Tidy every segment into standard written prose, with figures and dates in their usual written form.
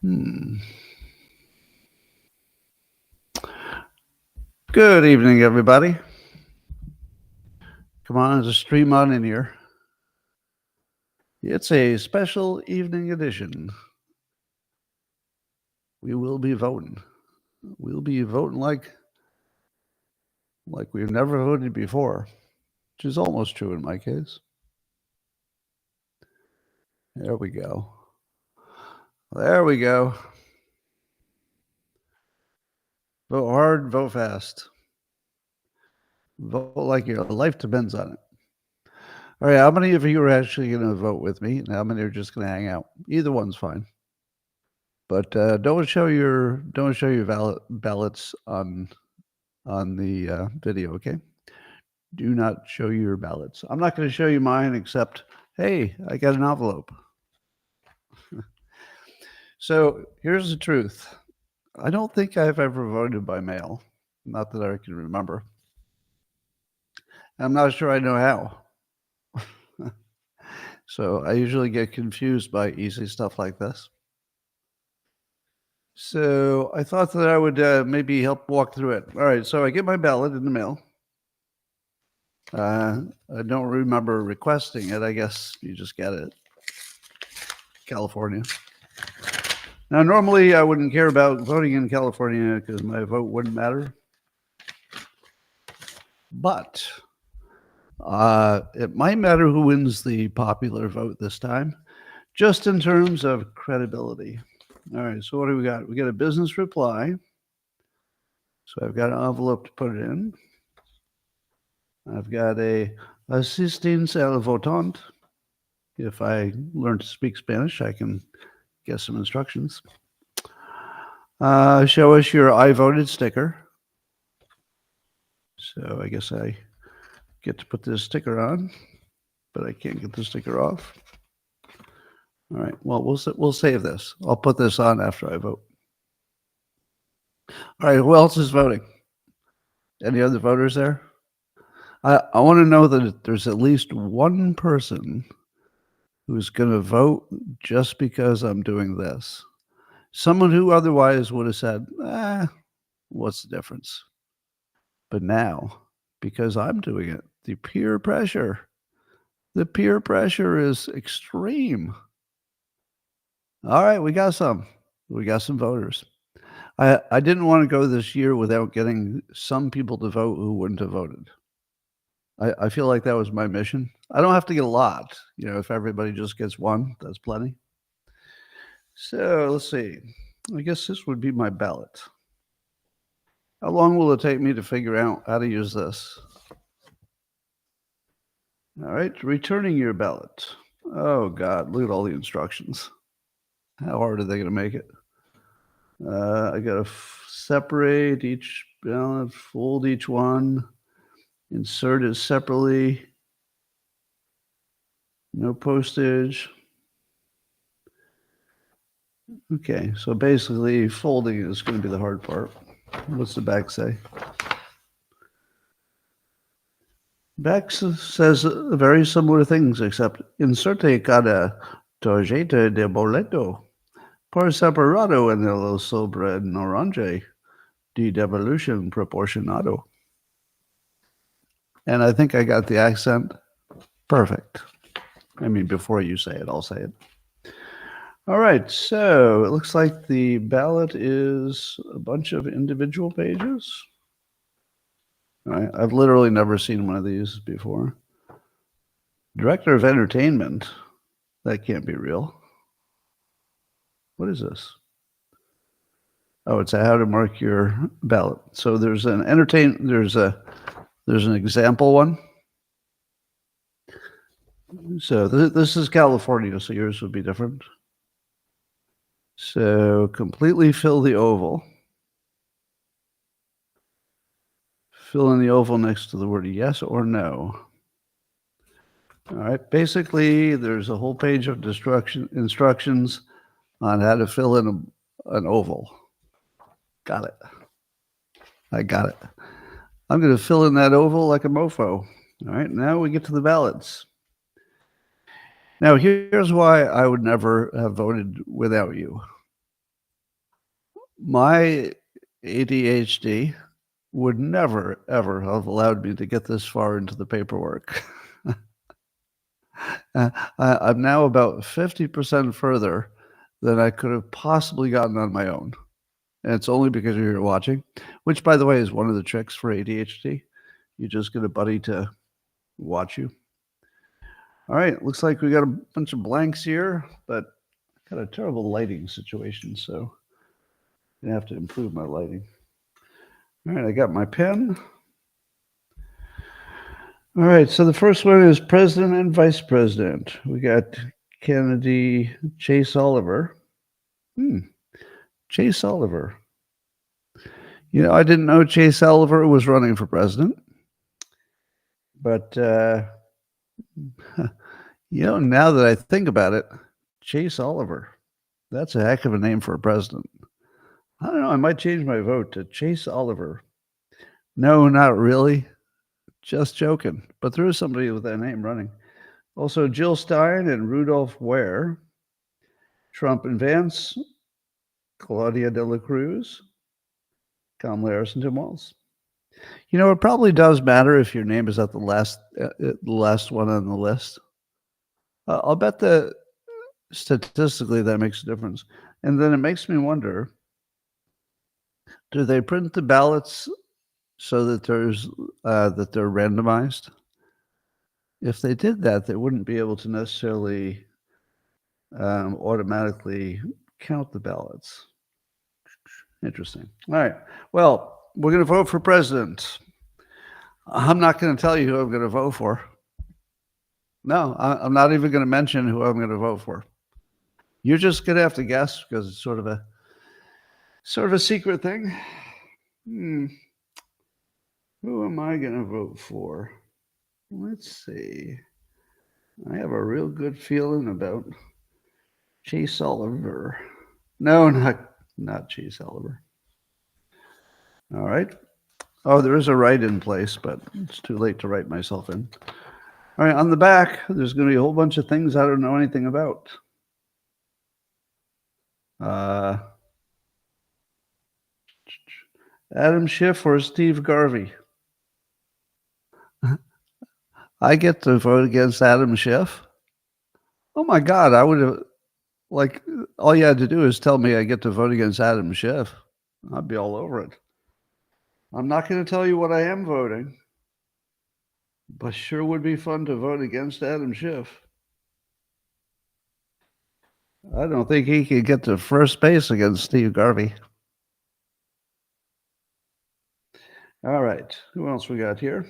Good evening, everybody. Come on, just stream on in here. It's a special evening edition. We will be voting. We'll be voting like we've never voted before, which is almost true in my case. There we go. There we go. Vote hard, vote fast. Vote like your life depends on it. All right, how many of you are actually going to vote with me, and how many are just going to hang out? Either one's fine. But don't show your ballots on the video, okay? Do not show your ballots. I'm not going to show you mine, except, hey, I got an envelope. So here's the truth. I don't think I've ever voted by mail. Not that I can remember. I'm not sure I know how. So I usually get confused by easy stuff like this. So I thought that I would maybe help walk through it. All right, so I get my ballot in the mail. I don't remember requesting it. I guess you just get it. California. Now, normally I wouldn't care about voting in California because my vote wouldn't matter. But it might matter who wins the popular vote this time, just in terms of credibility. All right, so what do we got? We got a business reply. So I've got an envelope to put it in. I've got a assistance al votant. If I learn to speak Spanish, I can get some instructions. Show us your I voted sticker. So I guess I get to put this sticker on, but I can't get the sticker off. All right, well, we'll save this. I'll put this on after I vote. All right, who else is voting? Any other voters there? I want to know that there's at least one person who's going to vote just because I'm doing this. Someone who otherwise would have said, what's the difference? But now, because I'm doing it, the peer pressure is extreme. All right, we got some voters. I didn't want to go this year without getting some people to vote who wouldn't have voted. I feel like that was my mission. I don't have to get a lot. If everybody just gets one, that's plenty. So let's see. I guess this would be my ballot. How long will it take me to figure out how to use this? All right, returning your ballot. Oh, God, look at all the instructions. How hard are they going to make it? I got to separate each ballot, fold each one, insert it separately, no postage. Okay, so basically folding is going to be the hard part. What's the back say? Back says very similar things, except inserte cada tarjeta de boleto por separado en el sobre naranja de devolución proporcionado. And I think I got the accent perfect. I mean, before you say it, I'll say it. All right, so it looks like the ballot is a bunch of individual pages. All right, I've literally never seen one of these before. Director of Entertainment, that can't be real. What is this? Oh, it's a how to mark your ballot. So there's an there's an example one. So this is California, so yours would be different. So completely fill the oval. Fill in the oval next to the word yes or no. All right. Basically, there's a whole page of instructions on how to fill in an oval. Got it. I got it. I'm going to fill in that oval like a mofo. All right. Now we get to the ballots. Now, here's why I would never have voted without you. My ADHD would never, ever have allowed me to get this far into the paperwork. I'm now about 50% further than I could have possibly gotten on my own. And it's only because you're watching, which, by the way, is one of the tricks for ADHD. You just get a buddy to watch you. All right, looks like we got a bunch of blanks here, but got a terrible lighting situation, so I'm gonna have to improve my lighting. All right, I got my pen. All right, so the first one is president and vice president. We got Kennedy, Chase Oliver. Chase Oliver. You know, I didn't know Chase Oliver was running for president, but you know, now that I think about it, Chase Oliver, that's a heck of a name for a president. I don't know, I might change my vote to Chase Oliver. No, not really. Just joking. But there is somebody with that name running. Also, Jill Stein and Rudolph Ware, Trump and Vance, Claudia de la Cruz, Kamala Harris and Tim Walz. You know, it probably does matter if your name is at the last one on the list. I'll bet that statistically that makes a difference. And then it makes me wonder, do they print the ballots so that that they're randomized? If they did that, they wouldn't be able to necessarily automatically count the ballots. Interesting. All right. Well, we're going to vote for president. I'm not going to tell you who I'm going to vote for. No, I'm not even going to mention who I'm going to vote for. You're just going to have to guess because it's sort of a secret thing. Who am I going to vote for? Let's see. I have a real good feeling about Chase Oliver. No, not Chase Oliver. All right. Oh, there is a write in place, but it's too late to write myself in. All right, on the back, there's going to be a whole bunch of things I don't know anything about. Adam Schiff or Steve Garvey? I get to vote against Adam Schiff? Oh my God, I would have, like, all you had to do is tell me I get to vote against Adam Schiff. I'd be all over it. I'm not going to tell you what I am voting, but sure would be fun to vote against Adam Schiff. I don't think he could get to first base against Steve Garvey. All right, who else we got here?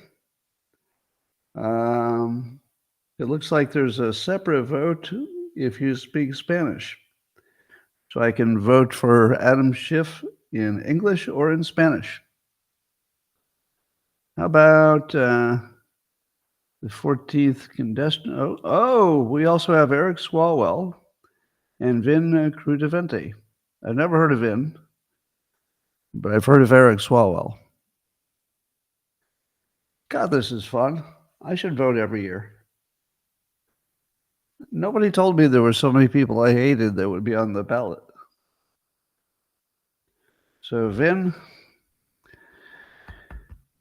It looks like there's a separate vote if you speak Spanish. So I can vote for Adam Schiff in English or in Spanish. How about the 14th contestant? Oh, we also have Eric Swalwell and Vin Crudivente. I've never heard of Vin, but I've heard of Eric Swalwell. God, this is fun. I should vote every year. Nobody told me there were so many people I hated that would be on the ballot. So Vin,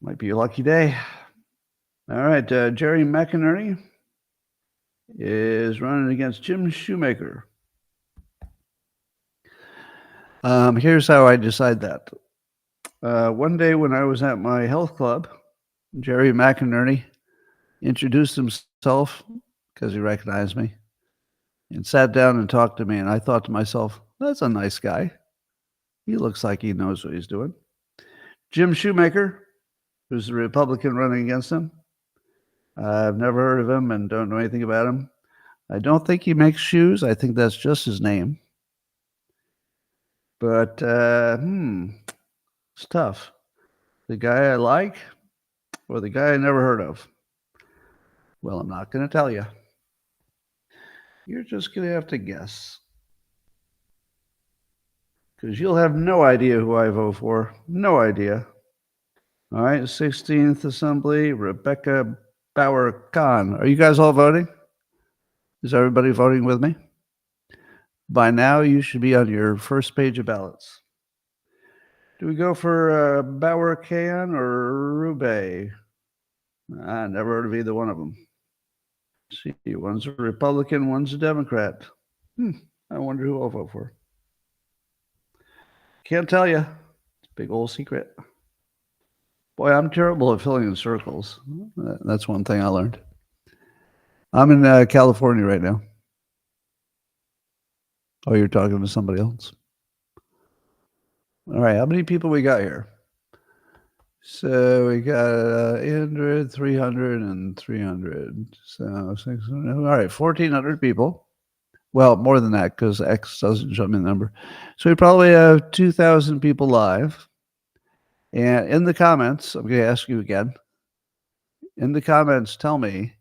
might be your lucky day. All right, Jerry McInerney is running against Jim Shoemaker. Here's how I decide that. One day when I was at my health club, Jerry McInerney introduced himself because he recognized me and sat down and talked to me. And I thought to myself, that's a nice guy. He looks like he knows what he's doing. Jim Shoemaker, who's the Republican running against him. I've never heard of him and don't know anything about him. I don't think he makes shoes. I think that's just his name. But it's tough. The guy I like or the guy I never heard of? Well, I'm not going to tell you. You're just going to have to guess. Because you'll have no idea who I vote for. No idea. All right, 16th Assembly, Rebecca Bauer-Kahn. Are you guys all voting? Is everybody voting with me? By now, you should be on your first page of ballots. Do we go for Bauer Can or Rube? I never heard of either one of them. Let's see, one's a Republican, one's a Democrat. I wonder who I'll vote for. Can't tell you. It's a big old secret. Boy, I'm terrible at filling in circles. That's one thing I learned. I'm in California right now. Oh, you're talking to somebody else? All right, how many people we got here? So we got 800, 300, and 300. So 600. All right, 1,400 people. Well, more than that because X doesn't show me the number. So we probably have 2,000 people live. And in the comments, I'm going to ask you again. In the comments, tell me,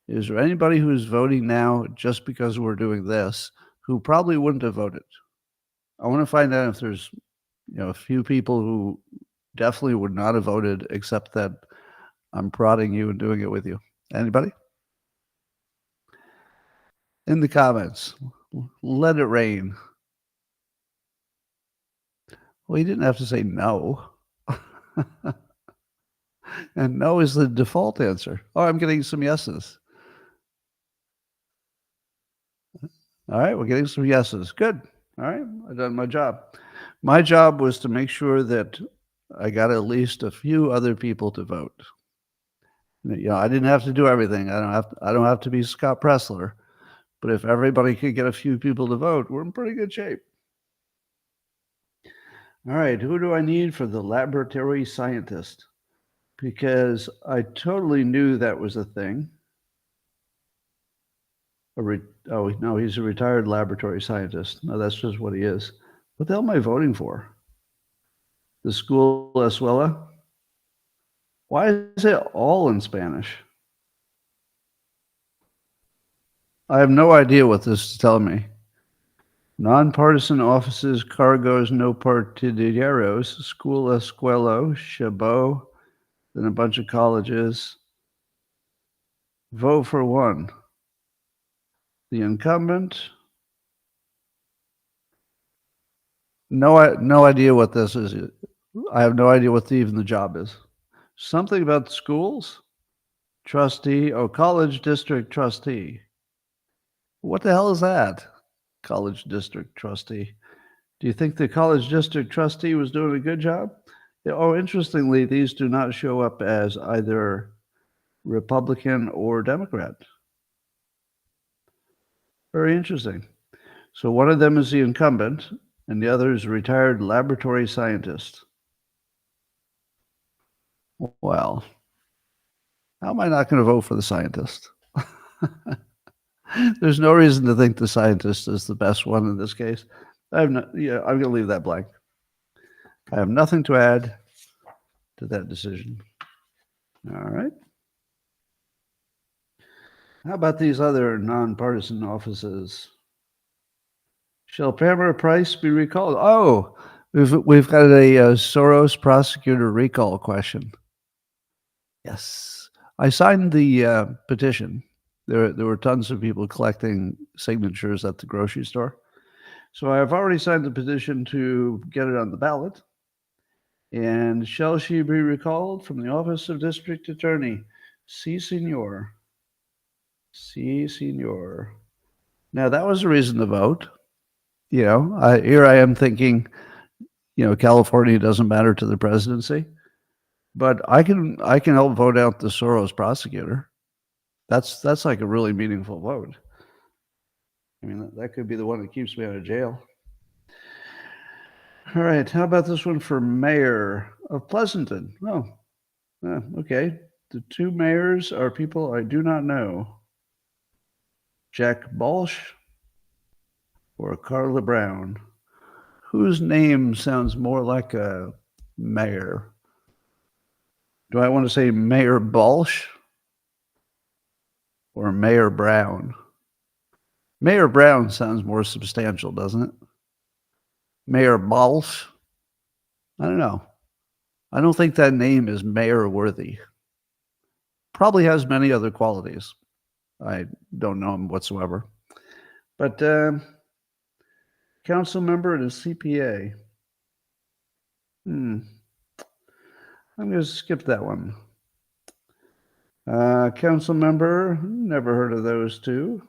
is there anybody who's voting now just because we're doing this who probably wouldn't have voted? I want to find out if there's, a few people who definitely would not have voted, except that I'm prodding you and doing it with you. Anybody? In the comments, let it rain. Well, you didn't have to say no. And no is the default answer. Oh, I'm getting some yeses. All right, we're getting some yeses. Good. All right, I've done my job. My job was to make sure that I got at least a few other people to vote. I didn't have to do everything. I don't have to be Scott Pressler, but if everybody could get a few people to vote, we're in pretty good shape. All right, who do I need for the laboratory scientist? Because I totally knew that was a thing. Oh, no, he's a retired laboratory scientist. No, that's just what he is. What the hell am I voting for? The school Escuela? Why is it all in Spanish? I have no idea what this is telling me. Nonpartisan offices, cargos, no partidarios, school Escuela, Chabot, then a bunch of colleges. Vote for one. The incumbent. No idea what this is. I have no idea what even the job is. Something about the schools? Trustee. Oh, college district trustee. What the hell is that? College district trustee. Do you think the college district trustee was doing a good job? Oh, interestingly, these do not show up as either Republican or Democrat. Very interesting. So one of them is the incumbent, and the other is a retired laboratory scientist. Well, how am I not going to vote for the scientist? There's no reason to think the scientist is the best one in this case. I'm going to leave that blank. I have nothing to add to that decision. All right. How about these other nonpartisan offices? Shall Pamela Price be recalled? Oh, we've got a Soros prosecutor recall question. Yes, I signed the petition. There were tons of people collecting signatures at the grocery store. So I've already signed the petition to get it on the ballot. And shall she be recalled from the office of district attorney? Si, senor. Si, senor. Now, that was a reason to vote. Here I am thinking, California doesn't matter to the presidency, but I can help vote out the Soros prosecutor. That's like a really meaningful vote. I mean, that could be the one that keeps me out of jail. All right, how about this one for mayor of Pleasanton? Oh, okay. The two mayors are people I do not know. Jack Balsh or Carla Brown. Whose name sounds more like a mayor? Do I want to say Mayor Balsh or Mayor Brown? Mayor Brown sounds more substantial, doesn't it? Mayor Balsh? I don't know. I don't think that name is mayor worthy. Probably has many other qualities. I don't know him whatsoever. But council member and a CPA. I'm going to skip that one. Council member, never heard of those two.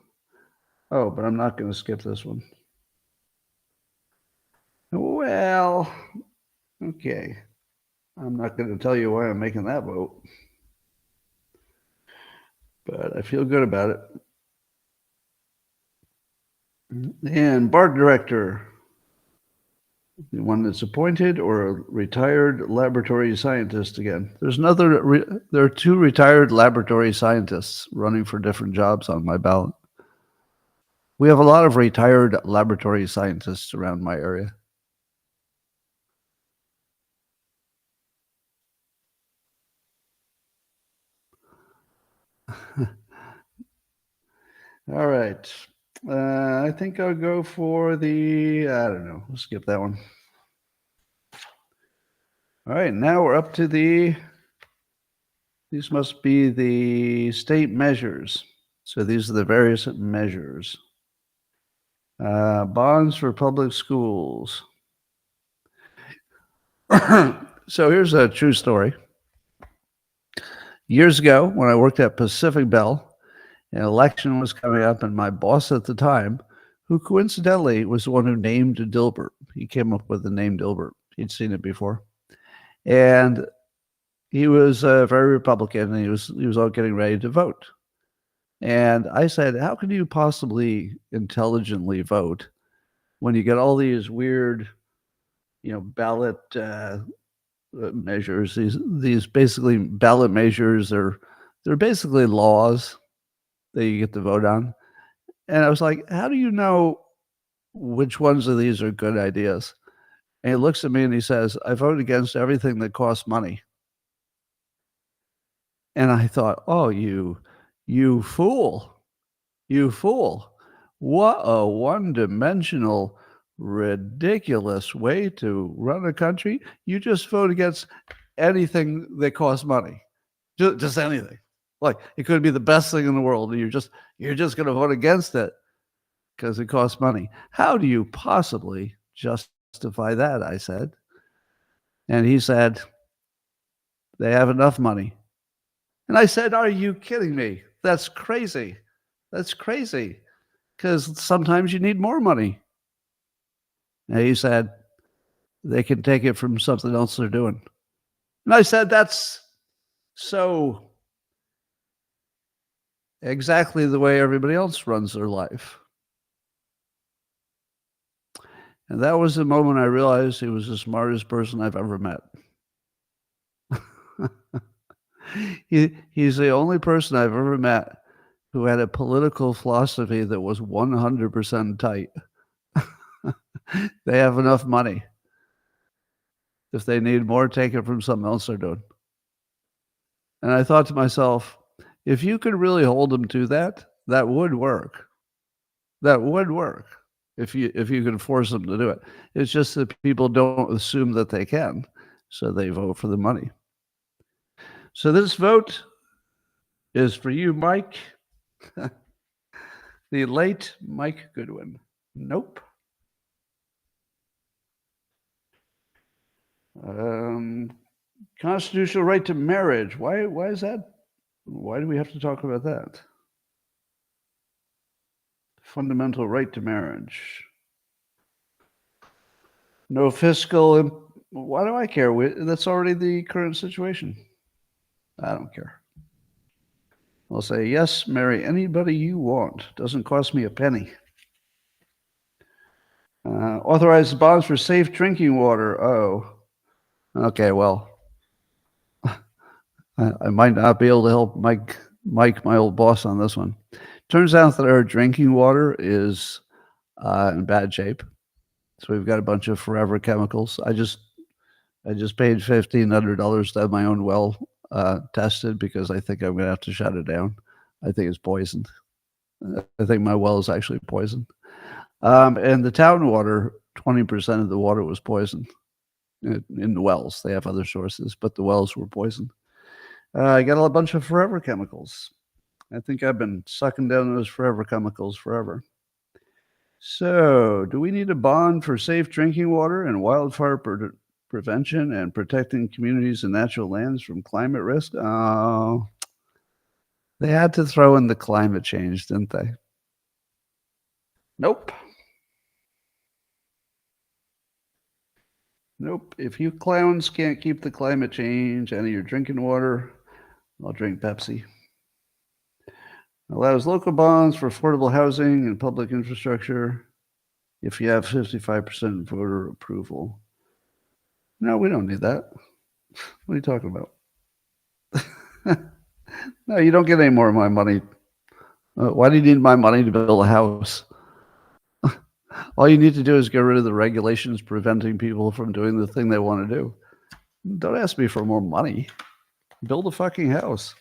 Oh, but I'm not going to skip this one. Well, okay. I'm not going to tell you why I'm making that vote, but I feel good about it. And BART director, the one that's appointed or a retired laboratory scientist again. There are two retired laboratory scientists running for different jobs on my ballot. We have a lot of retired laboratory scientists around my area. All right. I think I'll go for I don't know. We'll skip that one. All right. Now we're up to these must be the state measures. So these are the various measures. Bonds for public schools. So here's a true story. Years ago, when I worked at Pacific Bell, an election was coming up, and my boss at the time, who coincidentally was the one who named Dilbert, he came up with the name Dilbert. He'd seen it before. And he was very Republican, and he was all getting ready to vote. And I said, how can you possibly intelligently vote when you get all these weird, ballot measures? These basically ballot measures they're basically laws that you get to vote on. And I was like, how do you know which ones of these are good ideas? And he looks at me and he says, I vote against everything that costs money. And I thought, oh, you fool. You fool. What a one-dimensional, ridiculous way to run a country. You just vote against anything that costs money. Just anything. Like, it could be the best thing in the world, and you're just going to vote against it because it costs money. How do you possibly justify that? I said. And he said, they have enough money. And I said, are you kidding me? That's crazy. That's crazy. Because sometimes you need more money. And he said, they can take it from something else they're doing. And I said, that's so exactly the way everybody else runs their life. And that was the moment I realized he was the smartest person I've ever met. He's the only person I've ever met who had a political philosophy that was 100% tight. They have enough money. If they need more, take it from something else they're doing. And I thought to myself, if you could really hold them to that, that would work. That would work if you could force them to do it. It's just that people don't assume that they can, so they vote for the money. So this vote is for you, Mike. The late Mike Goodwin. Nope. Constitutional right to marriage. Why is that? Why do we have to talk about that? Fundamental right to marriage. No fiscal. Why do I care? That's already the current situation. I don't care. I'll say, yes, marry anybody you want. Doesn't cost me a penny. Authorize bonds for safe drinking water. Oh, okay, well, I might not be able to help Mike, my old boss, on this one. Turns out that our drinking water is in bad shape. So we've got a bunch of forever chemicals. I just paid $1,500 to have my own well tested because I think I'm going to have to shut it down. I think it's poisoned. I think my well is actually poisoned. And the town water, 20% of the water was poisoned in the wells. They have other sources, but the wells were poisoned. I got a bunch of forever chemicals. I think I've been sucking down those forever chemicals forever. So, do we need a bond for safe drinking water and wildfire prevention and protecting communities and natural lands from climate risk. Oh, they had to throw in the climate change, didn't they? Nope. Nope. If you clowns can't keep the climate change out of your drinking water, I'll drink Pepsi. Allows local bonds for affordable housing and public infrastructure if you have 55% voter approval. No, we don't need that. What are you talking about? No, you don't get any more of my money. Why do you need my money to build a house? All you need to do is get rid of the regulations preventing people from doing the thing they want to do. Don't ask me for more money. Build a fucking house.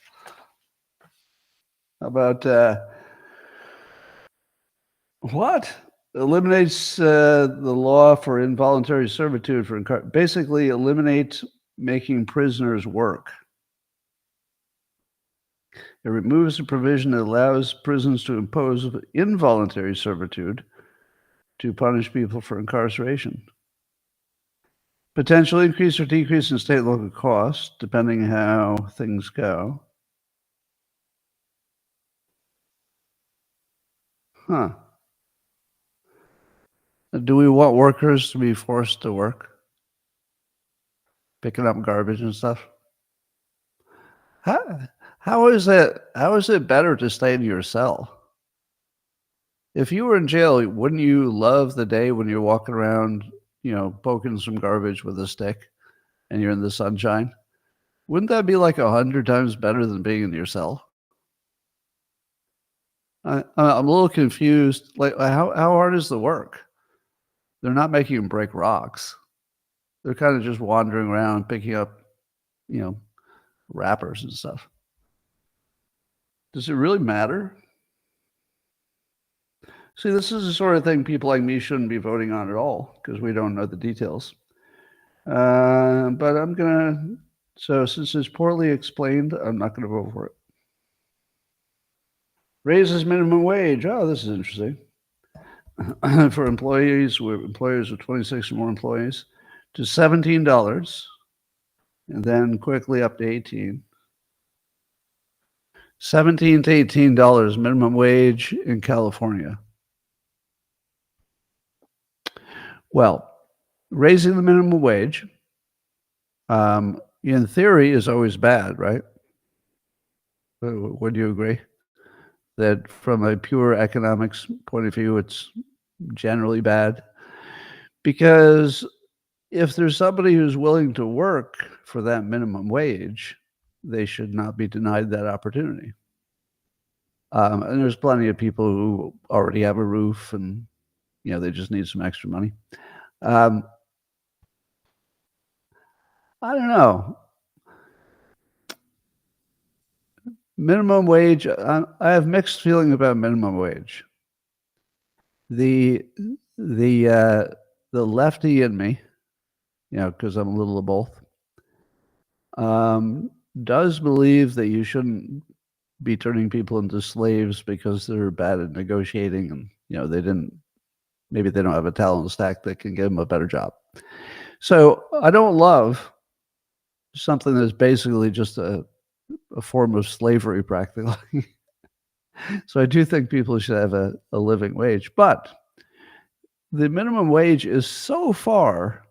How about what? Eliminates the law for involuntary servitude for basically eliminate making prisoners work. It removes a provision that allows prisons to impose involuntary servitude to punish people for incarceration. Potential increase or decrease in state and local costs, depending how things go. Huh. Do we want workers to be forced to work? Picking up garbage and stuff? How is it better to stay in your cell? If you were in jail, wouldn't you love the day when you're walking around, poking some garbage with a stick and you're in the sunshine? Wouldn't that be like 100 times better than being in your cell? I'm a little confused. Like, how hard is the work? They're not making them break rocks. They're kind of just wandering around, picking up, wrappers and stuff. Does it really matter? See, this is the sort of thing people like me shouldn't be voting on at all because we don't know the details. But I'm going to, so since it's poorly explained, I'm not going to vote for it. Raises minimum wage. Oh, this is interesting. For employers with 26 or more employees to $17 and then quickly up to $18. $17 to $18 minimum wage in California. Well, raising the minimum wage, in theory, is always bad, right? Would you agree? That from a pure economics point of view, it's generally bad? Because if there's somebody who's willing to work for that minimum wage, they should not be denied that opportunity. And there's plenty of people who already have a roof and, they just need some extra money. I don't know. Minimum wage, I have mixed feeling about minimum wage. The lefty in me, because I'm a little of both, does believe that you shouldn't be turning people into slaves because they're bad at negotiating and, maybe they don't have a talent stack that can give them a better job. So I don't love something that's basically just a form of slavery practically. So I do think people should have a living wage, but the minimum wage is so far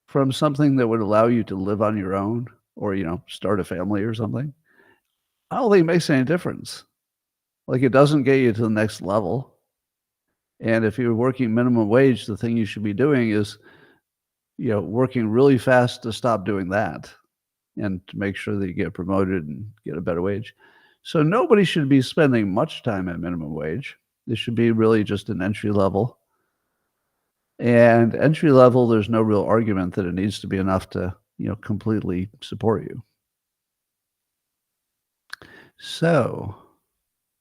from something that would allow you to live on your own or, start a family or something. I don't think it makes any difference. Like, it doesn't get you to the next level. And if you're working minimum wage, the thing you should be doing is, working really fast to stop doing that and to make sure that you get promoted and get a better wage. So nobody should be spending much time at minimum wage. This should be really just an entry level. And entry level, there's no real argument that it needs to be enough to, completely support you. So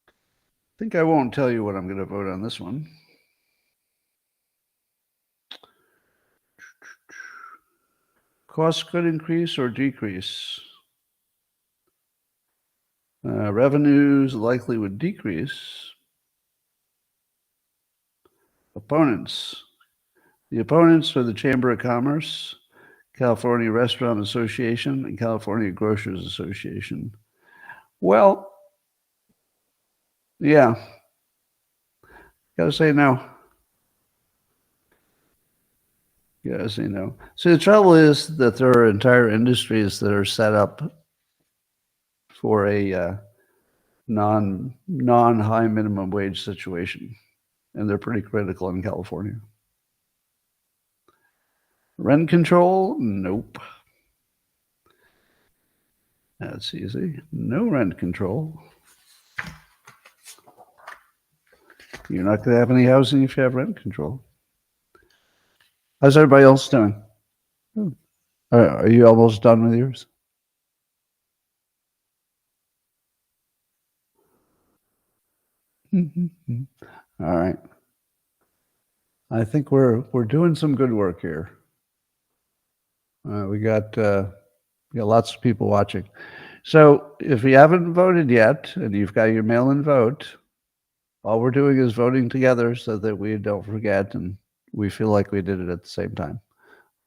I think I won't tell you what I'm going to vote on this one. Costs could increase or decrease. Revenues likely would decrease. Opponents. The opponents are the Chamber of Commerce, California Restaurant Association, and California Grocers Association. Well, yeah, gotta say no. Gotta say no. See, the trouble is that there are entire industries that are set up for a non high minimum wage situation, and they're pretty critical in California. Rent control? Nope. That's easy. No rent control. You're not going to have any housing if you have rent control. How's everybody else doing? Are you almost done with yours? All right. I think we're doing some good work here. We got lots of people watching. So if you haven't voted yet and you've got your mail-in vote, all we're doing is voting together so that we don't forget and we feel like we did it at the same time.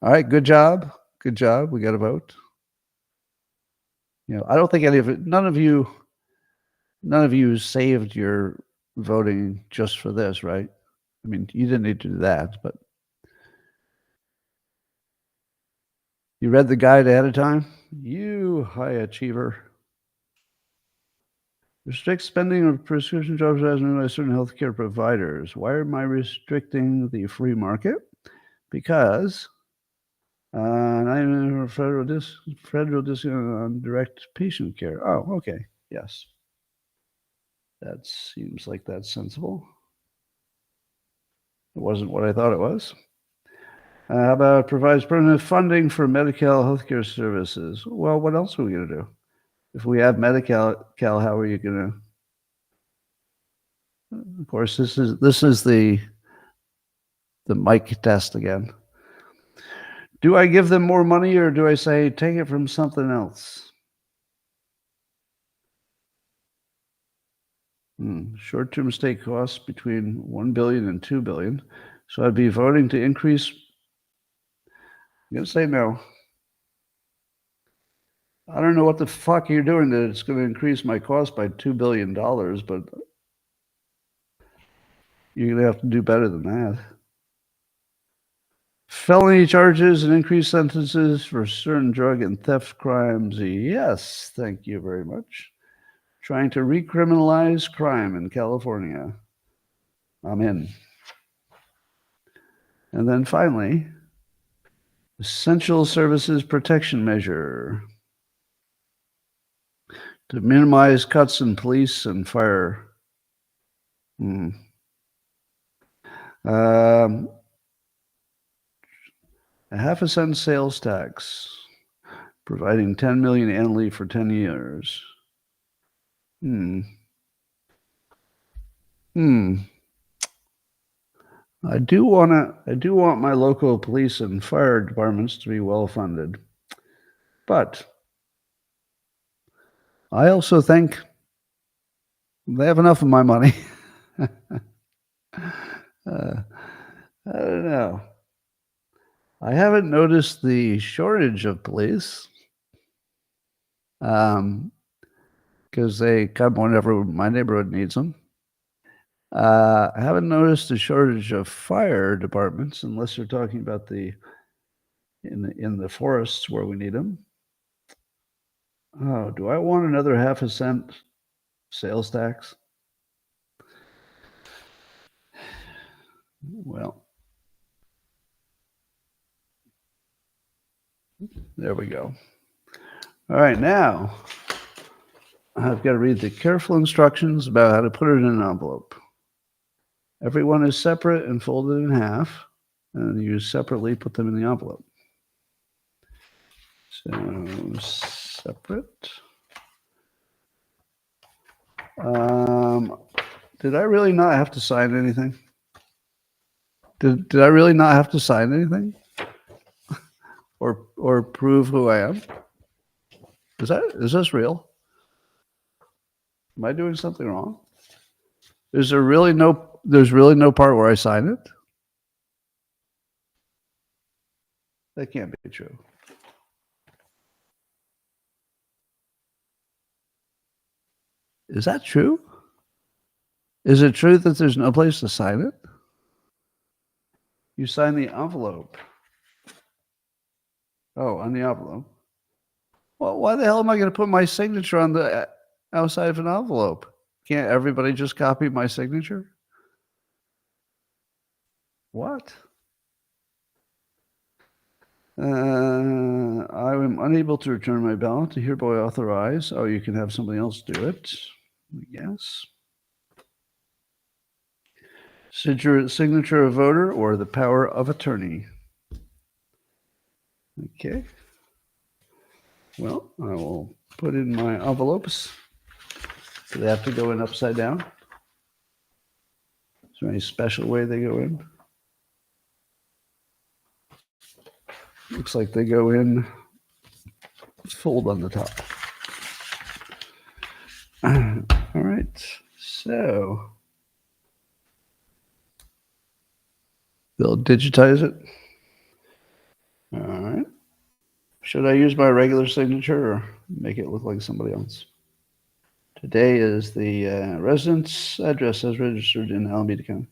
All right, good job. Good job. We got a vote. I don't think any of it, none of you saved your voting just for this, right? I mean, you didn't need to do that, but you read the guide ahead of time? You high achiever. Restrict spending of prescription drugs as known by certain healthcare providers. Why am I restricting the free market? Because I'm federal discount on direct patient care. Oh, okay. Yes. That seems like that's sensible. It wasn't what I thought it was. How about provides permanent funding for Medi-Cal healthcare services? Well, what else are we going to do? If we have Medi-Cal, how are you going to? Of course, this is the mic test again. Do I give them more money or do I say take it from something else? Short-term state costs between 1 billion and 2 billion. So I'd be voting to increase. I'm going to say no. I don't know what the fuck you're doing that it's going to increase my cost by $2 billion, but you're going to have to do better than that. Felony charges and increased sentences for certain drug and theft crimes. Yes, thank you very much. Trying to recriminalize crime in California. I'm in. And then finally, essential services protection measure to minimize cuts in police and fire. A half a cent sales tax, providing 10 million annually for 10 years. I do want my local police and fire departments to be well funded, but I also think they have enough of my money. I don't know. I haven't noticed the shortage of police because they come whenever my neighborhood needs them. I haven't noticed a shortage of fire departments unless you're talking about in the forests where we need them. Oh, do I want another half a cent sales tax? Well, there we go. All right, now I've got to read the careful instructions about how to put it in an envelope. Everyone is separate and folded in half, and you separately put them in the envelope. So separate. Did I really not have to sign anything? Did I really not have to sign anything? Or prove who I am? Is this real? Am I doing something wrong? There's really no part where I sign it? That can't be true. Is that true? Is it true that there's no place to sign it? You sign the envelope. Oh, on the envelope. Well, why the hell am I going to put my signature on the outside of an envelope? Can't everybody just copy my signature? What? I am unable to return my ballot to hereby authorize. Oh, you can have somebody else do it. Yes. Signature of voter or the power of attorney. Okay. Well, I will put in my envelopes. Do they have to go in upside down? Is there any special way they go in? Looks like they go in, fold on the top. All right, so they'll digitize it. All right. Should I use my regular signature or make it look like somebody else? Today is the residence address as registered in Alameda County.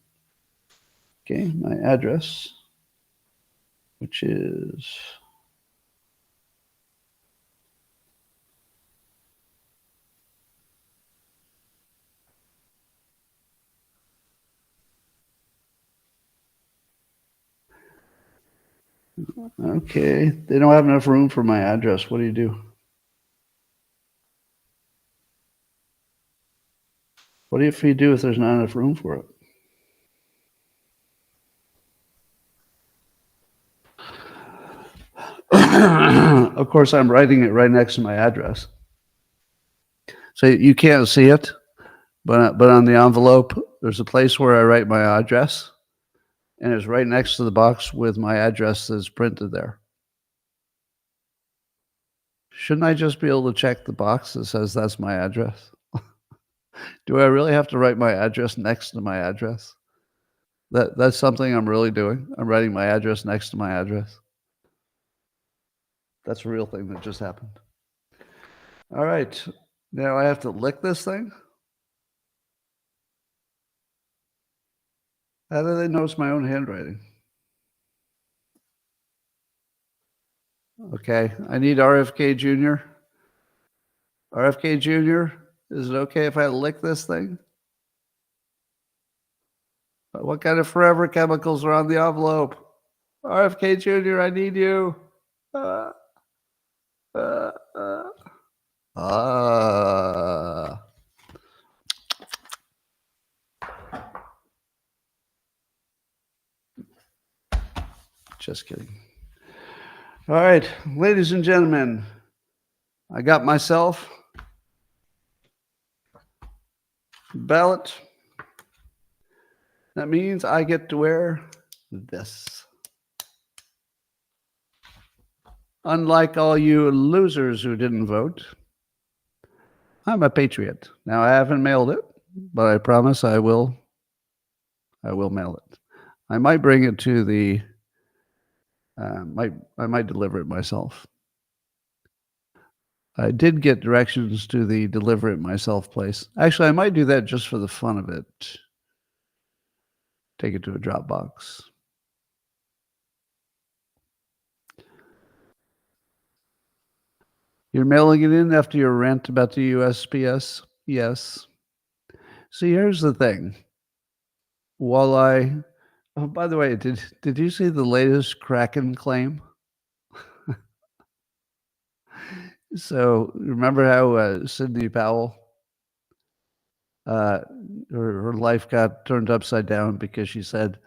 Okay, my address, which is okay. They don't have enough room for my address. What do you do? What if you do if there's not enough room for it? Of course, I'm writing it right next to my address. So you can't see it, but on the envelope, there's a place where I write my address, and it's right next to the box with my address that's printed there. Shouldn't I just be able to check the box that says that's my address? Do I really have to write my address next to my address? That's something I'm really doing. I'm writing my address next to my address. That's a real thing that just happened. All right. Now I have to lick this thing? How do they know it's my own handwriting? Okay. I need RFK Jr. RFK Jr., is it okay if I lick this thing? What kind of forever chemicals are on the envelope? RFK Jr., I need you. Just kidding. All right, ladies and gentlemen, I got myself ballot. That means I get to wear this. Unlike all you losers who didn't vote, I'm a patriot. Now, I haven't mailed it, but I promise I will mail it. I might bring it to the, I might deliver it myself. I did get directions to the deliver it myself place. Actually, I might do that just for the fun of it. Take it to a drop box. You're mailing it in after your rant about the USPS? Yes. See, here's the thing. While oh, by the way, did you see the latest Kraken claim? So remember how Sidney Powell, her life got turned upside down because she said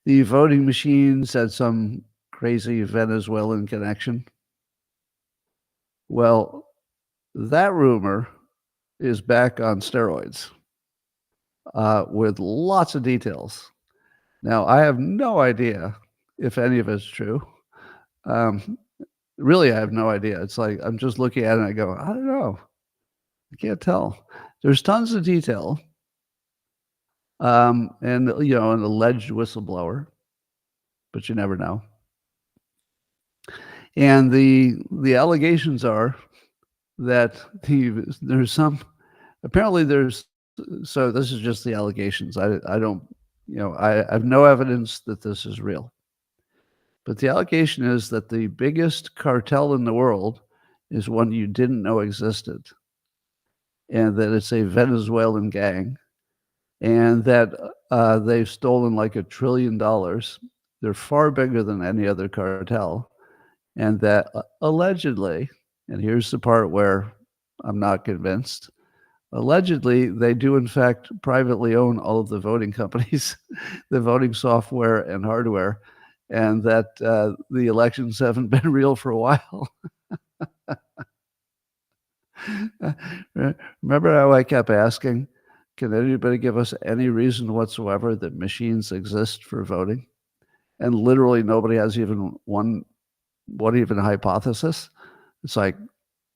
the voting machines had some crazy Venezuelan connection? Well, that rumor is back on steroids with lots of details. Now, I have no idea if any of it's true. Really, I have no idea. It's like I'm just looking at it and I go, I don't know. I can't tell. There's tons of detail. And, an alleged whistleblower, but you never know. And the allegations are that there's some Apparently, so this is just the allegations. I don't, I have no evidence that this is real. But the allegation is that the biggest cartel in the world is one you didn't know existed, and that it's a Venezuelan gang, and that they've stolen like $1 trillion. They're far bigger than any other cartel, and that allegedly, and here's the part where I'm not convinced, allegedly they do in fact privately own all of the voting companies, the voting software and hardware, and that the elections haven't been real for a while. Remember how I kept asking, can anybody give us any reason whatsoever that machines exist for voting? And literally nobody has even what even hypothesis? It's like,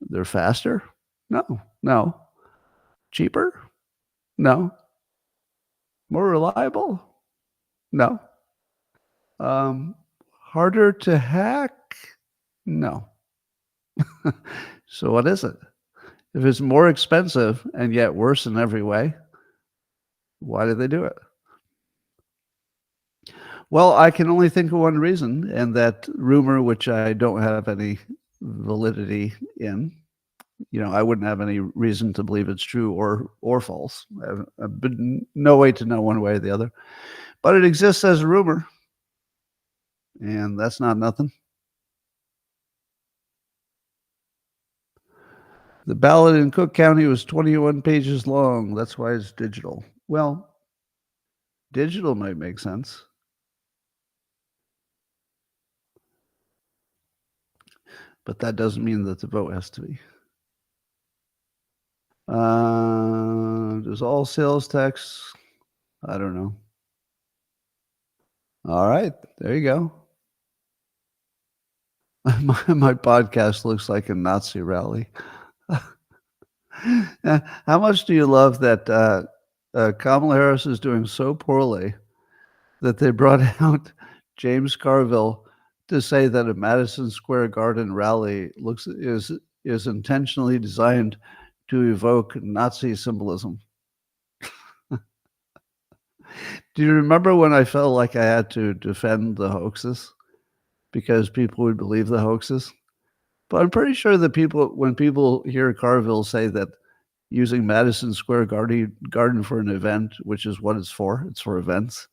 they're faster? No. Cheaper? No. More reliable? No. Harder to hack? No. So what is it? If it's more expensive and yet worse in every way, why did they do it? Well, I can only think of one reason, and that rumor, which I don't have any validity in. I wouldn't have any reason to believe it's true or false. I've been no way to know one way or the other. But it exists as a rumor, and that's not nothing. The ballot in Cook County was 21 pages long. That's why it's digital. Well, digital might make sense. But that doesn't mean that the vote has to be. Does all sales tax? I don't know. All right, there you go. My podcast looks like a Nazi rally. How much do you love that Kamala Harris is doing so poorly that they brought out James Carville to say that a Madison Square Garden rally is intentionally designed to evoke Nazi symbolism? Do you remember when I felt like I had to defend the hoaxes because people would believe the hoaxes? But I'm pretty sure that when people hear Carville say that using Madison Square Garden for an event, which is what it's for events,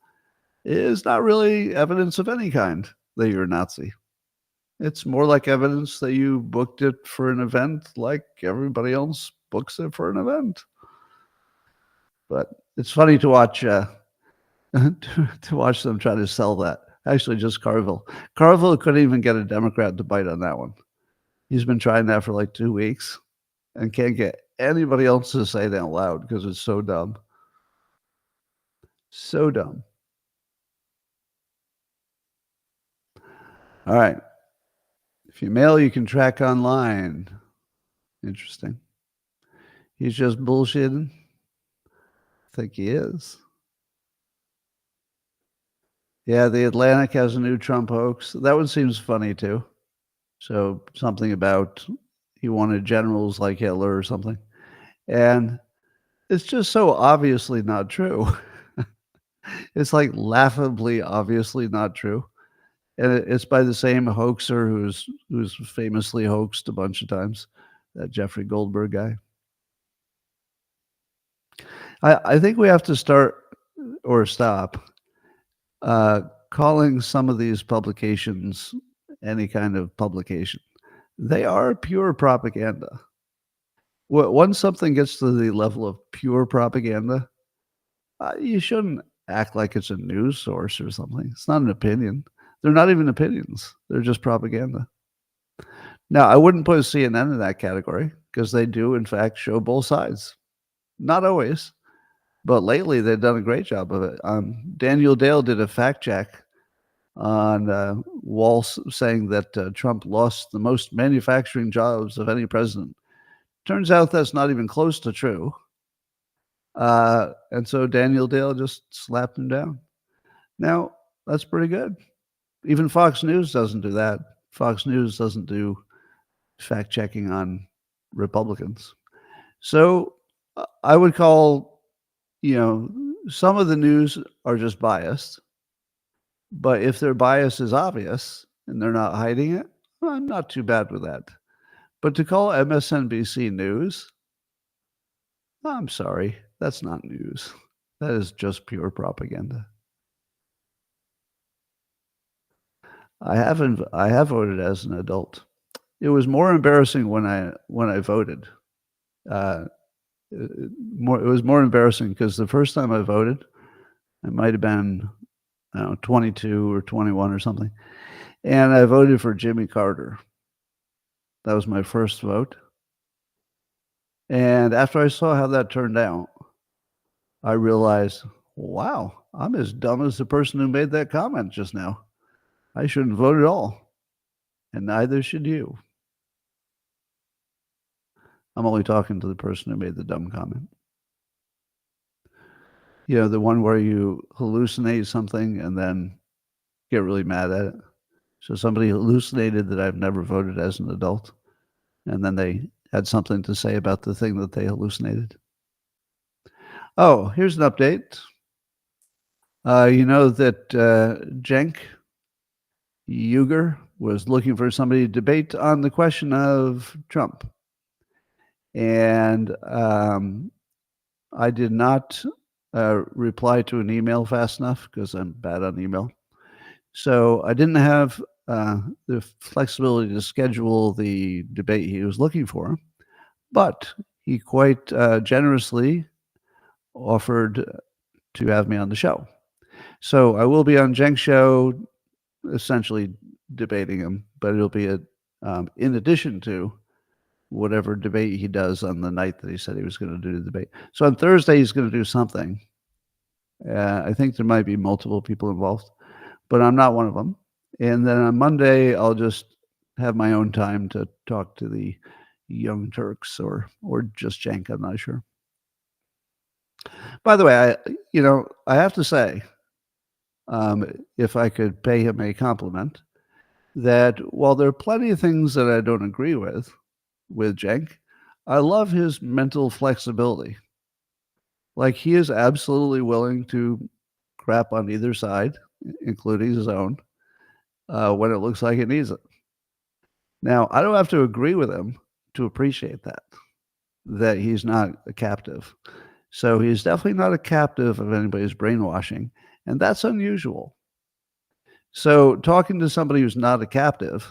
is not really evidence of any kind that you're a Nazi. It's more like evidence that you booked it for an event like everybody else books it for an event. But it's funny to watch to watch them try to sell that. Actually, just Carville. Carville couldn't even get a Democrat to bite on that one. He's been trying that for like 2 weeks and can't get anybody else to say it out loud because it's so dumb. So dumb. All right. If you mail, you can track online. Interesting. He's just bullshitting. I think he is. Yeah, the Atlantic has a new Trump hoax. That one seems funny too. So something about he wanted generals like Hitler or something. And it's just so obviously not true. It's like laughably obviously not true. And it's by the same hoaxer who's famously hoaxed a bunch of times, that Jeffrey Goldberg guy. I think we have to start or stop calling some of these publications any kind of publication. They are pure propaganda. Once something gets to the level of pure propaganda, you shouldn't act like it's a news source or something. It's not an opinion. They're not even opinions. They're just propaganda. Now, I wouldn't put CNN in that category because they do, in fact, show both sides. Not always, but lately they've done a great job of it. Daniel Dale did a fact check on Walsh saying that Trump lost the most manufacturing jobs of any president. Turns out that's not even close to true. And so Daniel Dale just slapped him down. Now, that's pretty good. Even Fox News doesn't do that. Fox News doesn't do fact checking on Republicans. So I would call, some of the news are just biased, but if their bias is obvious and they're not hiding it, well, I'm not too bad with that. But to call MSNBC news, I'm sorry, that's not news. That is just pure propaganda. I have voted as an adult. It was more embarrassing when I voted. Uh, it was more embarrassing because the first time I voted, I might have been, I don't know, 22 or 21 or something, and I voted for Jimmy Carter. That was my first vote, and after I saw how that turned out, I realized, wow, I'm as dumb as the person who made that comment just now. I shouldn't vote at all, and neither should you. I'm only talking to the person who made the dumb comment. The one where you hallucinate something and then get really mad at it. So somebody hallucinated that I've never voted as an adult, and then they had something to say about the thing that they hallucinated. Oh, here's an update. You know that Cenk Uygur was looking for somebody to debate on the question of Trump. And I did not reply to an email fast enough because I'm bad on email. So I didn't have the flexibility to schedule the debate he was looking for, but he quite generously offered to have me on the show. So I will be on Cenk's show, essentially debating him, but it'll be in addition to whatever debate he does on the night that he said he was going to do the debate. So on Thursday, he's going to do something. I think there might be multiple people involved, but I'm not one of them. And then on Monday, I'll just have my own time to talk to the Young Turks or just Cenk. I'm not sure. By the way, I have to say, if I could pay him a compliment, that while there are plenty of things that I don't agree with Cenk, I love his mental flexibility. Like, he is absolutely willing to crap on either side, including his own, when it looks like it needs it. Now, I don't have to agree with him to appreciate that he's not a captive. So he's definitely not a captive of anybody's brainwashing, and that's unusual. So talking to somebody who's not a captive,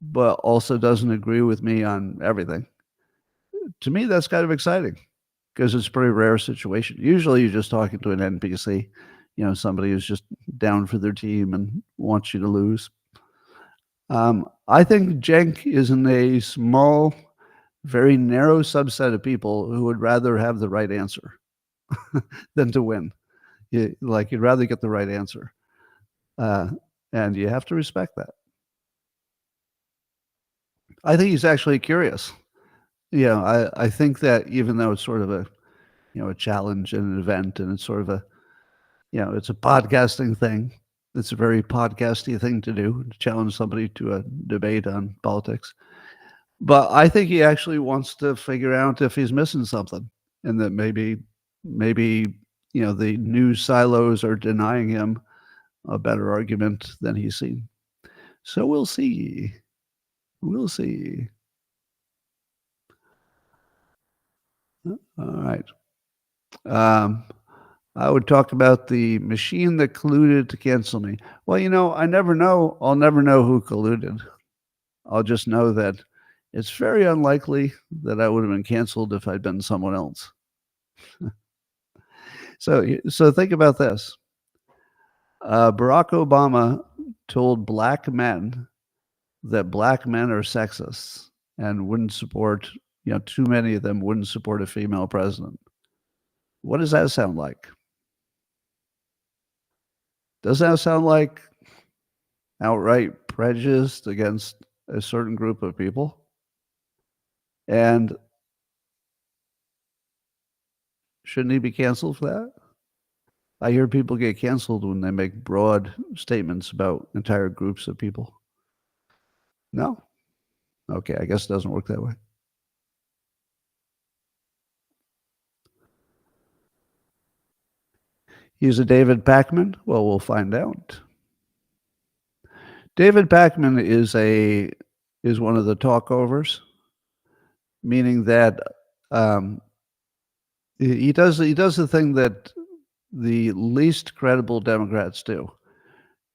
but also doesn't agree with me on everything, to me, that's kind of exciting because it's a pretty rare situation. Usually you're just talking to an NPC, somebody who's just down for their team and wants you to lose. I think Cenk is in a small, very narrow subset of people who would rather have the right answer than to win. You'd rather get the right answer. And you have to respect that. I think he's actually curious. I think that even though it's sort of a challenge and an event, and it's sort of it's a podcasting thing. It's a very podcasty thing to do, to challenge somebody to a debate on politics. But I think he actually wants to figure out if he's missing something, and that maybe the news silos are denying him a better argument than he's seen. So we'll see. We'll see. All right. I would talk about the machine that colluded to cancel me. Well, I never know. I'll never know who colluded. I'll just know that it's very unlikely that I would have been canceled if I'd been someone else. So think about this. Barack Obama told black men that black men are sexists and wouldn't support, too many of them wouldn't support a female president. What does that sound like? Does that sound like outright prejudiced against a certain group of people? And shouldn't he be canceled for that? I hear people get canceled when they make broad statements about entire groups of people. No? Okay, I guess it doesn't work that way. He's a David Pakman? Well, we'll find out. David Pakman is one of the talkovers, meaning that he does the thing that the least credible Democrats do,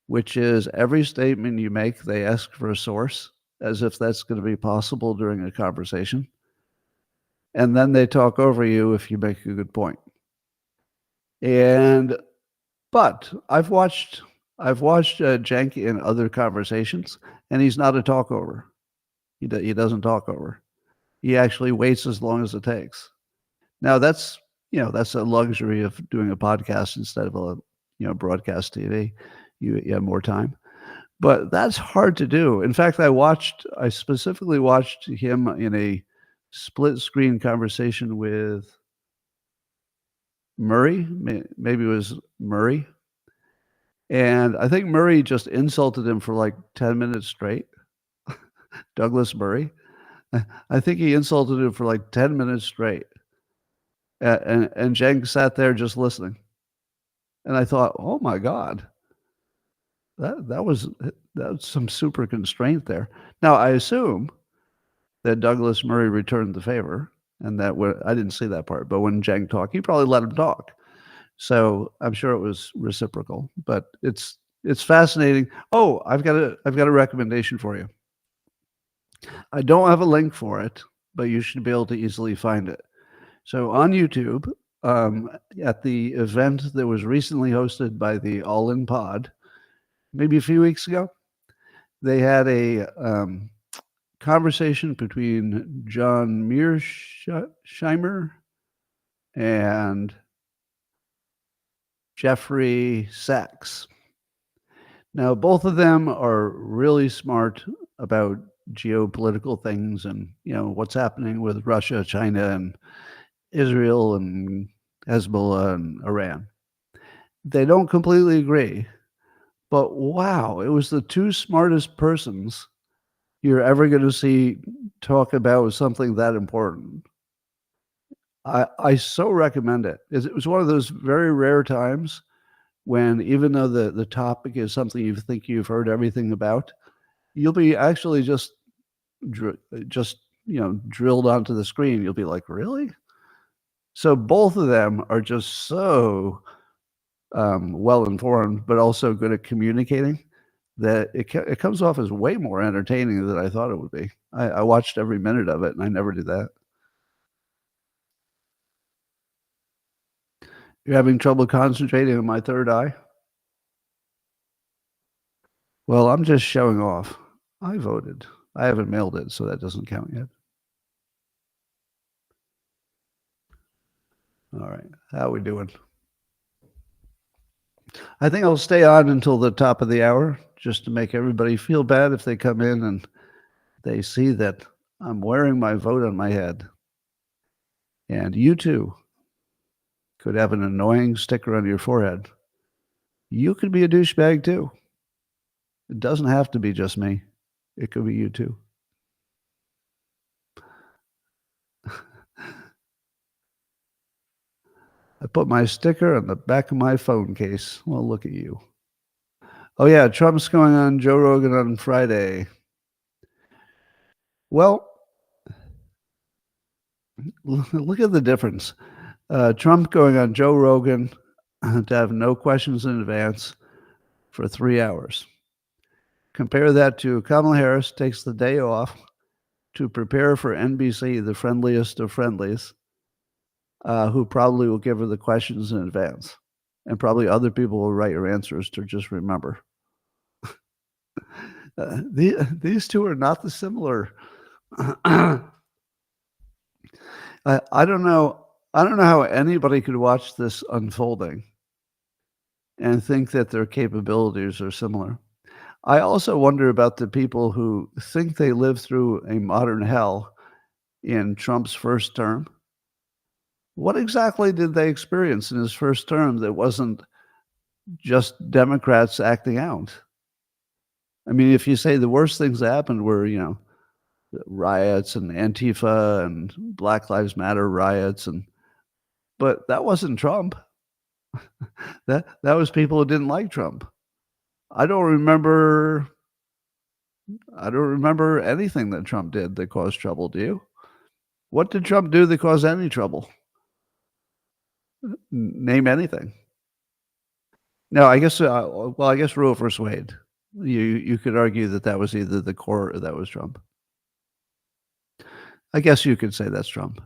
which is every statement you make, they ask for a source, as if that's going to be possible during a conversation. And then they talk over you if you make a good point. But I've watched Cenk in other conversations, and he's not a talkover. He doesn't talk over. He actually waits as long as it takes. Now that's a luxury of doing a podcast instead of a broadcast TV. You have more time, but that's hard to do. In fact, I specifically watched him in a split screen conversation with Murray. Maybe it was Murray. And I think Murray just insulted him for like 10 minutes straight. Douglas Murray. I think he insulted him for like 10 minutes straight. And Cenk sat there just listening. And I thought, oh my God, that was some super constraint there. Now, I assume that Douglas Murray returned the favor, and that I didn't see that part, but when Cenk talked, he probably let him talk. So I'm sure it was reciprocal, but it's fascinating. Oh, I've got a recommendation for you. I don't have a link for it, but you should be able to easily find it. So on YouTube, at the event that was recently hosted by the All In Pod, maybe a few weeks ago, they had a conversation between John Mearsheimer and Jeffrey Sachs. Now, both of them are really smart about geopolitical things and, what's happening with Russia, China, and Israel, and Hezbollah, and Iran. They don't completely agree, but wow, it was the two smartest persons you're ever going to see talk about something that important. I so recommend it. It was one of those very rare times when, even though the topic is something you think you've heard everything about, you'll be actually just drilled onto the screen. You'll be like, really? So both of them are just so well informed, but also good at communicating, that it comes off as way more entertaining than I thought it would be. I watched every minute of it, and I never do that. You're having trouble concentrating on my third eye? Well, I'm just showing off. I voted. I haven't mailed it, so that doesn't count yet. All right. How are we doing? I think I'll stay on until the top of the hour, just to make everybody feel bad if they come in and they see that I'm wearing my vote on my head. And you too could have an annoying sticker on your forehead. You could be a douchebag too. It doesn't have to be just me. It could be you too. I put my sticker on the back of my phone case. Well, look at you. Oh yeah, Trump's going on Joe Rogan on Friday. Well, look at the difference. Trump going on Joe Rogan to have no questions in advance for 3 hours. Compare that to Kamala Harris takes the day off to prepare for NBC, the friendliest of friendlies, who probably will give her the questions in advance. And probably other people will write her answers to just remember. These two are not the similar. I don't know. I don't know how anybody could watch this unfolding and think that their capabilities are similar. I also wonder about the people who think they lived through a modern hell in Trump's first term. What exactly did they experience in his first term that wasn't just Democrats acting out? I mean, if you say the worst things that happened were, riots and Antifa and Black Lives Matter riots, but that wasn't Trump. That was people who didn't like Trump. I don't remember I don't remember anything that Trump did that caused trouble, do you? What did Trump do that caused any trouble? Name anything. No, I guess, well, I guess Roe versus Wade. You could argue that that was either the court or that was Trump. I guess you could say that's Trump.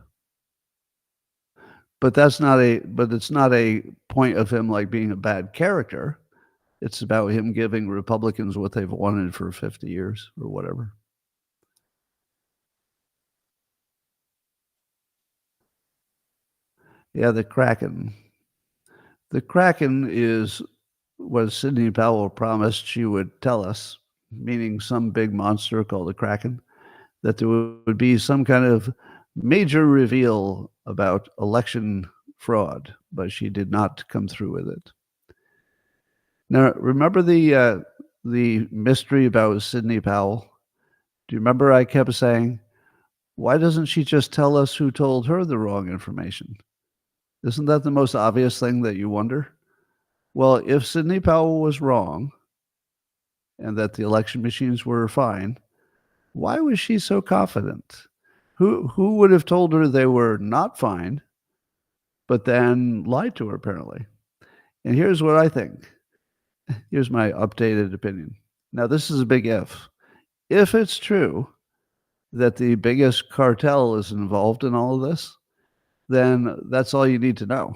But it's not a point of him, like, being a bad character. It's about him giving Republicans what they've wanted for 50 years or whatever. Yeah, the Kraken. The Kraken is what Sidney Powell promised she would tell us, meaning some big monster called the Kraken, that there would be some kind of major reveal about election fraud, but she did not come through with it. Now, remember the mystery about Sidney Powell? Do you remember I kept saying, why doesn't she just tell us who told her the wrong information? Isn't that the most obvious thing that you wonder? Well, if Sidney Powell was wrong and that the election machines were fine, why was she so confident? Who would have told her they were not fine, but then lied to her apparently? And here's what I think. Here's my updated opinion. Now, this is a big if. If it's true that the biggest cartel is involved in all of this, then that's all you need to know.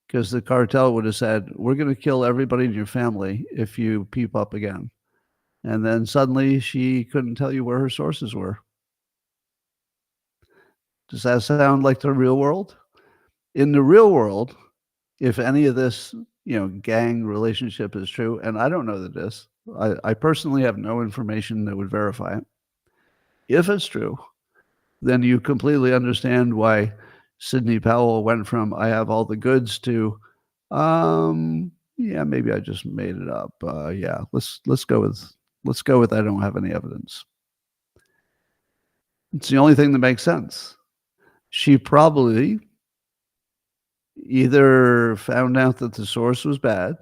Because the cartel would have said, we're going to kill everybody in your family if you peep up again. And then suddenly she couldn't tell you where her sources were. Does that sound like the real world? In the real world, if any of this, gang relationship is true, and I don't know that it is, I personally have no information that would verify it. If it's true, then you completely understand why Sidney Powell went from "I have all the goods" to, yeah, maybe I just made it up. Yeah, let's go with I don't have any evidence. It's the only thing that makes sense. She probably either found out that the source was bad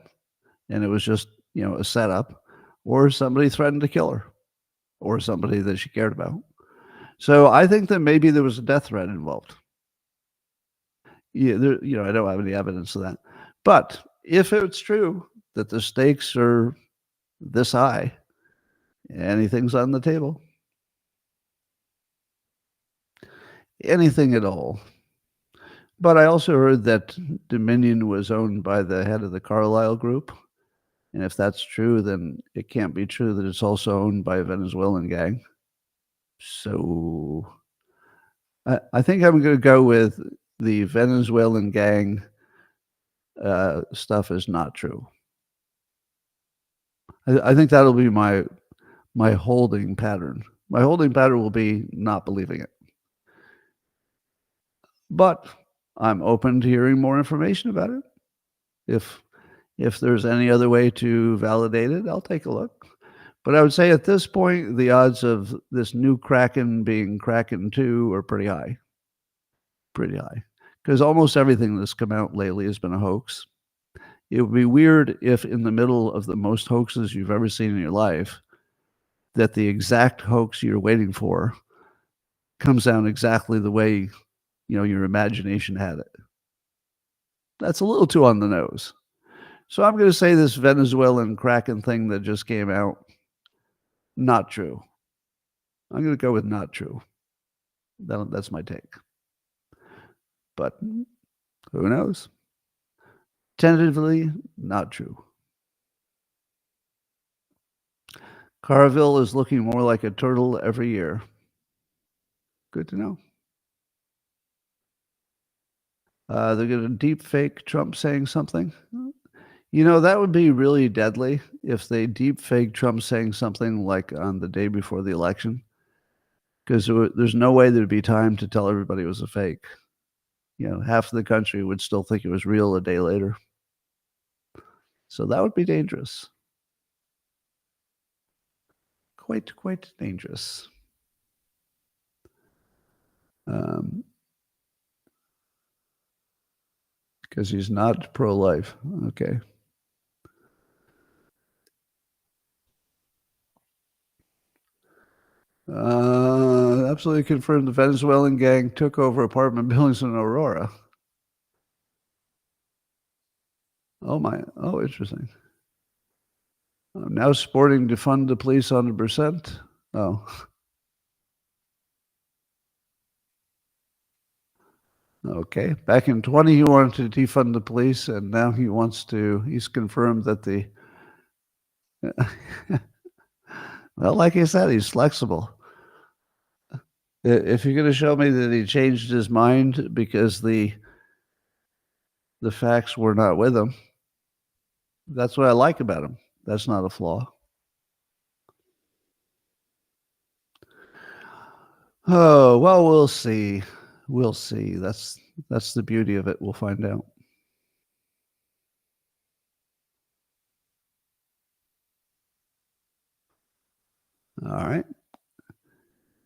and it was just, a setup, or somebody threatened to kill her, or somebody that she cared about. So I think that maybe there was a death threat involved. Yeah, I don't have any evidence of that. But if it's true that the stakes are this high, anything's on the table. Anything at all. But I also heard that Dominion was owned by the head of the Carlyle Group. And if that's true, then it can't be true that it's also owned by a Venezuelan gang. So I think I'm going to go with the Venezuelan gang stuff is not true. I think that'll be my holding pattern. My holding pattern will be not believing it. But I'm open to hearing more information about it. If there's any other way to validate it, I'll take a look. But I would say at this point, the odds of this new Kraken being Kraken 2 are pretty high. Pretty high. Because almost everything that's come out lately has been a hoax. It would be weird if in the middle of the most hoaxes you've ever seen in your life, that the exact hoax you're waiting for comes down exactly the way, your imagination had it. That's a little too on the nose. So I'm going to say this Venezuelan Kraken thing that just came out, not true. I'm going to go with not true. That's my take. But who knows? Tentatively, not true. Carville is looking more like a turtle every year. Good to know. They're going to deep fake Trump saying something. That would be really deadly if they deep fake Trump saying something like on the day before the election, because there's no way there'd be time to tell everybody it was a fake. Half of the country would still think it was real a day later. So that would be dangerous. Quite dangerous. because he's not pro-life. Okay. Absolutely confirmed the Venezuelan gang took over apartment buildings in Aurora. Oh, my. Oh, interesting. Now sporting to fund the police 100%. Oh. Okay. Back in 20, he wanted to defund the police, and now he's confirmed that the, well, like I said, he's flexible. If you're going to show me that he changed his mind because the facts were not with him, that's what I like about him. That's not a flaw. Oh, well, we'll see. We'll see. That's the beauty of it. We'll find out. All right.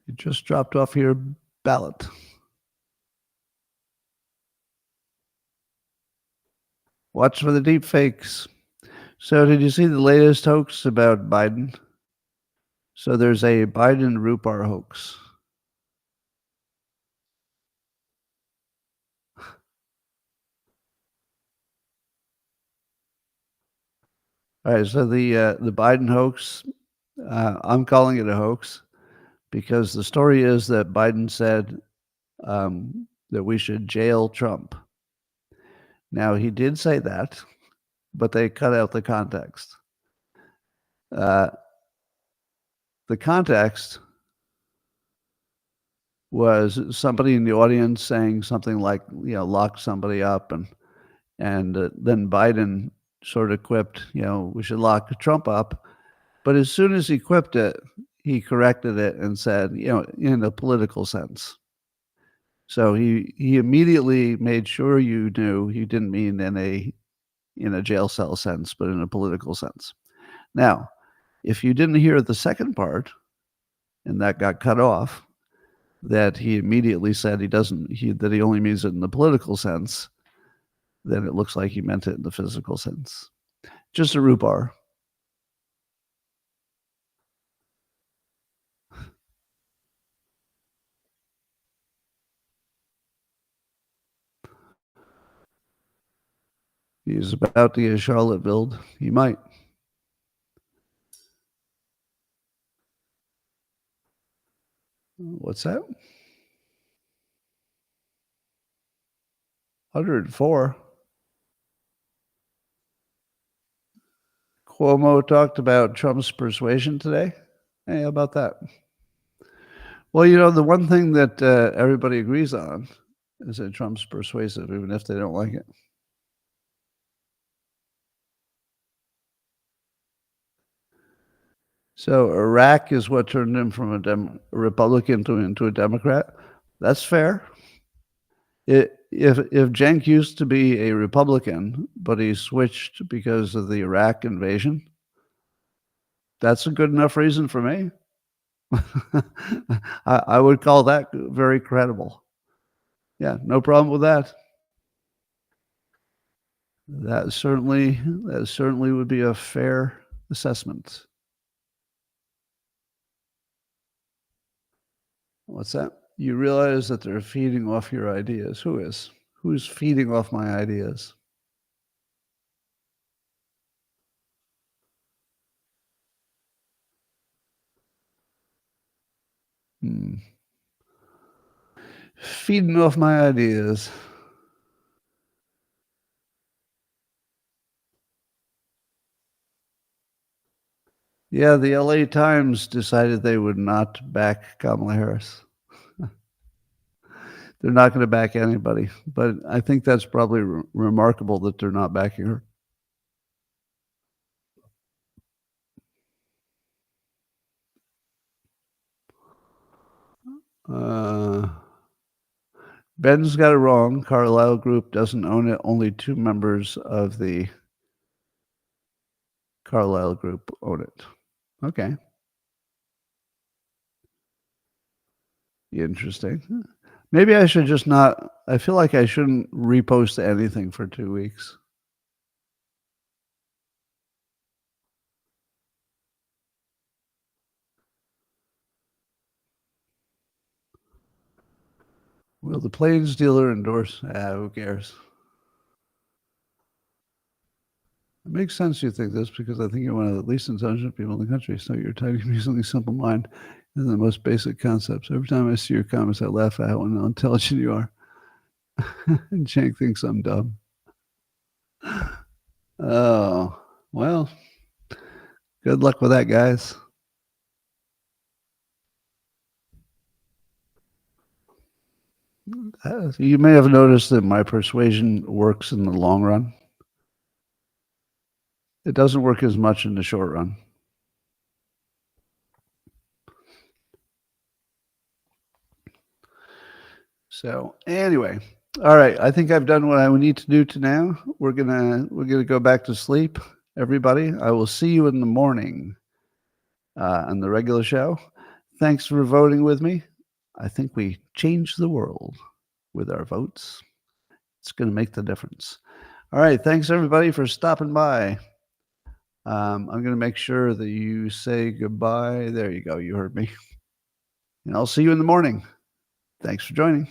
You just dropped off your ballot. Watch for the deep fakes. So did you see the latest hoax about Biden? So there's a Biden Rupar hoax. All right, so the Biden hoax, I'm calling it a hoax because the story is that Biden said that we should jail Trump. Now, he did say that, but they cut out the context. The context was somebody in the audience saying something like, lock somebody up, and then Biden sort of quipped, we should lock Trump up. But as soon as he quipped it, he corrected it and said, in a political sense. So he immediately made sure you knew he didn't mean in a jail cell sense, but in a political sense. Now, if you didn't hear the second part, and that got cut off, that he immediately said that he only means it in the political sense, then it looks like he meant it in the physical sense. Just a rhubarb. He's about to get Charlottesville. He might. What's that? 104. Cuomo talked about Trump's persuasion today. Hey, how about that? Well, the one thing that everybody agrees on is that Trump's persuasive, even if they don't like it. So Iraq is what turned him from a Republican into a Democrat. That's fair. If Cenk used to be a Republican, but he switched because of the Iraq invasion, that's a good enough reason for me. I would call that very credible. Yeah, no problem with that. That certainly would be a fair assessment. What's that? You realize that they're feeding off your ideas. Who is? Who's feeding off my ideas? Feeding off my ideas. Yeah, the LA Times decided they would not back Kamala Harris. They're not going to back anybody, but I think that's probably remarkable that they're not backing her. Ben's got it wrong. Carlyle Group doesn't own it. Only 2 members of the Carlyle Group own it. Okay. Interesting. Maybe I should just not I feel like I shouldn't repost anything for 2 weeks. Will the Plains dealer endorse? Who cares? It makes sense you think this because I think you're one of the least intelligent people in the country. So your tiny, amusingly simple mind and the most basic concepts. Every time I see your comments, I laugh at how intelligent you are. And Chang thinks I'm dumb. Oh, well, good luck with that, guys. You may have noticed that my persuasion works in the long run. It doesn't work as much in the short run. So anyway, all right. I think I've done what I need to do to now. We're gonna go back to sleep, everybody. I will see you in the morning on the regular show. Thanks for voting with me. I think we changed the world with our votes. It's going to make the difference. All right. Thanks, everybody, for stopping by. I'm going to make sure that you say goodbye. There you go. You heard me. And I'll see you in the morning. Thanks for joining.